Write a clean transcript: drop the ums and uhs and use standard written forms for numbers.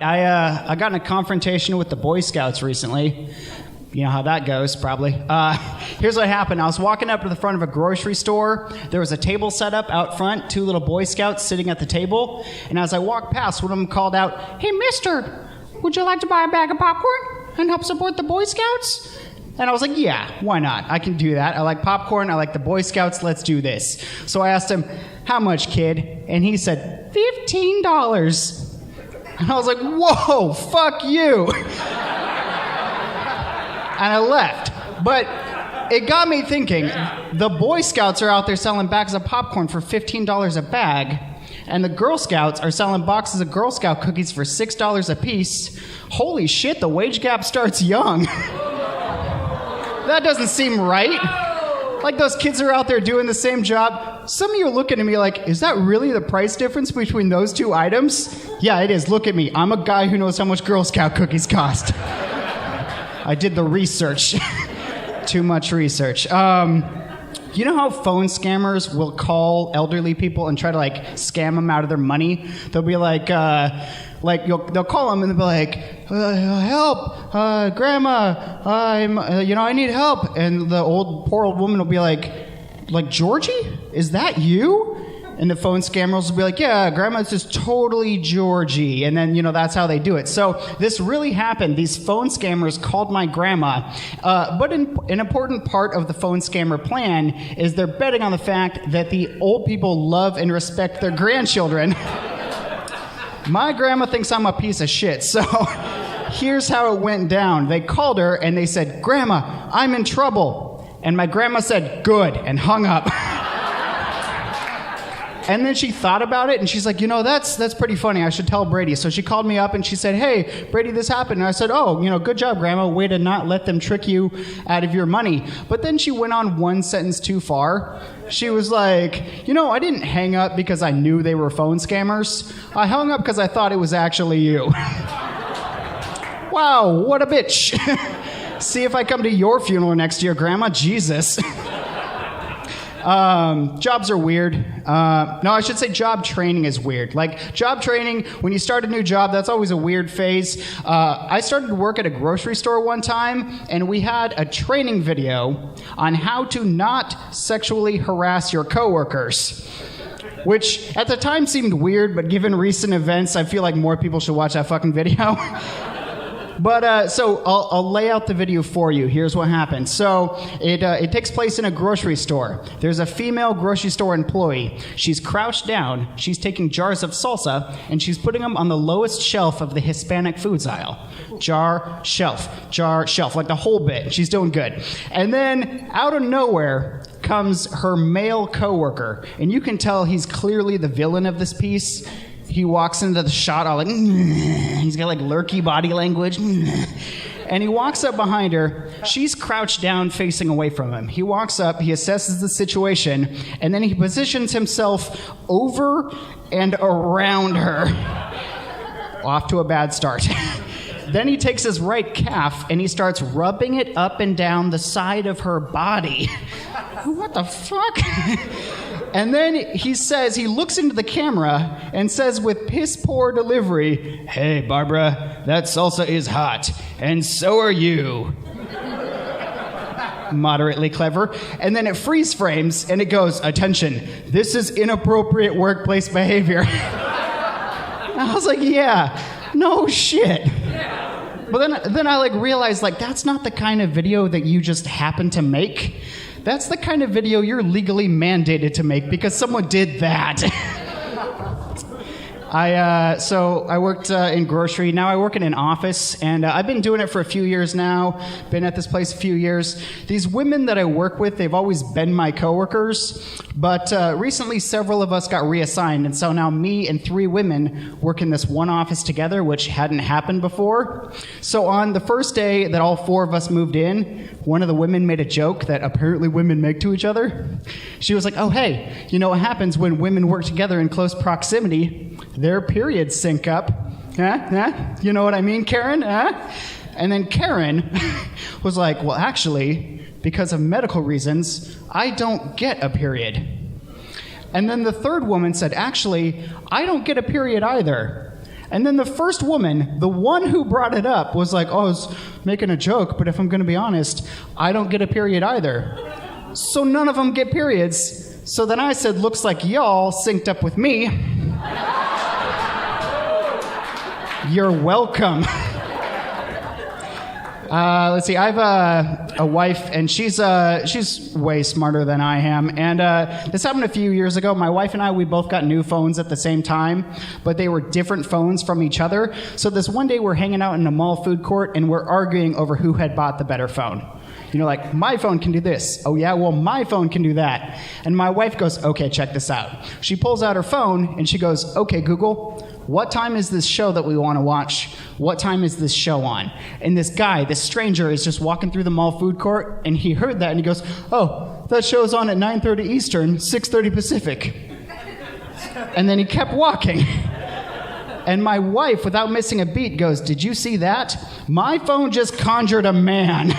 I got in a confrontation with the Boy Scouts recently. You know how that goes, probably. Here's what happened. I was walking up to the front of a grocery store. There was a table set up out front, 2 little Boy Scouts sitting at the table. And as I walked past, one of them called out, "Hey, mister, would you like to buy a bag of popcorn and help support the Boy Scouts?" And I was like, yeah, why not? I can do that. I like popcorn. I like the Boy Scouts. Let's do this. So I asked him, "How much, kid?" And he said, $15. And I was like, whoa, fuck you. And I left. But it got me thinking, the Boy Scouts are out there selling bags of popcorn for $15 a bag, and the Girl Scouts are selling boxes of Girl Scout cookies for $6 a piece. Holy shit, the wage gap starts young. That doesn't seem right. Like, those kids are out there doing the same job. Some of you are looking at me like, is that really the price difference between those 2 items? Yeah, it is. Look at me. I'm a guy who knows how much Girl Scout cookies cost. I did the research. Too much research. You know how phone scammers will call elderly people and try to, like, scam them out of their money? They'll be like they'll call them and they'll be like, "Help, Grandma, I need help." And the poor old woman will be like, "Georgie, is that you?" And the phone scammers will be like, "Yeah, Grandma, this is totally Georgie." And then, that's how they do it. So this really happened. These phone scammers called my grandma. But an important part of the phone scammer plan is they're betting on the fact that the old people love and respect their grandchildren. My grandma thinks I'm a piece of shit. So here's how it went down. They called her and they said, "Grandma, I'm in trouble." And my grandma said, "Good," and hung up. And then she thought about it, and she's like, that's pretty funny. I should tell Brady. So she called me up, and she said, "Hey, Brady, this happened." And I said, "Oh, good job, Grandma. Way to not let them trick you out of your money." But then she went on one sentence too far. She was like, "I didn't hang up because I knew they were phone scammers. I hung up because I thought it was actually you." Wow, what a bitch. See if I come to your funeral next year, Grandma. Jesus. Jobs are weird. No, I should say job training is weird. Like, job training, when you start a new job, that's always a weird phase. I started to work at a grocery store one time, and we had a training video on how to not sexually harass your coworkers. Which, at the time, seemed weird, but given recent events, I feel like more people should watch that fucking video. But so I'll lay out the video for you. Here's what happened. So it takes place in a grocery store. There's a female grocery store employee. She's crouched down. She's taking jars of salsa, and she's putting them on the lowest shelf of the Hispanic foods aisle. Jar, shelf, like the whole bit. She's doing good. And then out of nowhere comes her male coworker, and you can tell he's clearly the villain of this piece. He walks into the shot all like, he's got like lurky body language. And he walks up behind her. She's crouched down facing away from him. He walks up, he assesses the situation, and then he positions himself over and around her. Off to a bad start. Then he takes his right calf and he starts rubbing it up and down the side of her body. What the fuck? And then he looks into the camera and says with piss-poor delivery, "Hey, Barbara, that salsa is hot, and so are you." Moderately clever. And then it freeze frames, and it goes, "Attention, this is inappropriate workplace behavior." I was like, yeah, no shit. But then I realized, that's not the kind of video that you just happen to make. That's the kind of video you're legally mandated to make because someone did that. So I worked in grocery. Now I work in an office, and I've been doing it for a few years now. Been at this place a few years. These women that I work with, they've always been my coworkers, but recently several of us got reassigned, and so now me and 3 women work in this one office together, which hadn't happened before. So on the first day that all 4 of us moved in, one of the women made a joke that apparently women make to each other. She was like, "Oh, hey, you know what happens when women work together in close proximity? Their periods sync up." You know what I mean, Karen? And then Karen was like, "Well, actually, because of medical reasons, I don't get a period." And then the third woman said, "Actually, I don't get a period either." And then the first woman, the one who brought it up, was like, oh, I was making a joke, but if I'm going to be honest, I don't get a period either. So none of them get periods. So then I said, looks like y'all synced up with me. You're welcome. Let's see. I have a wife, and she's way smarter than I am. And this happened a few years ago. My wife and I, we both got new phones at the same time, but they were different phones from each other. So this one day, we're hanging out in a mall food court, and we're arguing over who had bought the better phone. You know, like, my phone can do this. Oh, yeah? Well, my phone can do that. And my wife goes, okay, check this out. She pulls out her phone, and she goes, okay, Google, what time is this show that we want to watch? What time is this show on? And this guy, this stranger, is just walking through the mall food court, and he heard that, and he goes, oh, that show's on at 9:30 Eastern, 6:30 Pacific. And then he kept walking. And my wife, without missing a beat, goes, did you see that? My phone just conjured a man.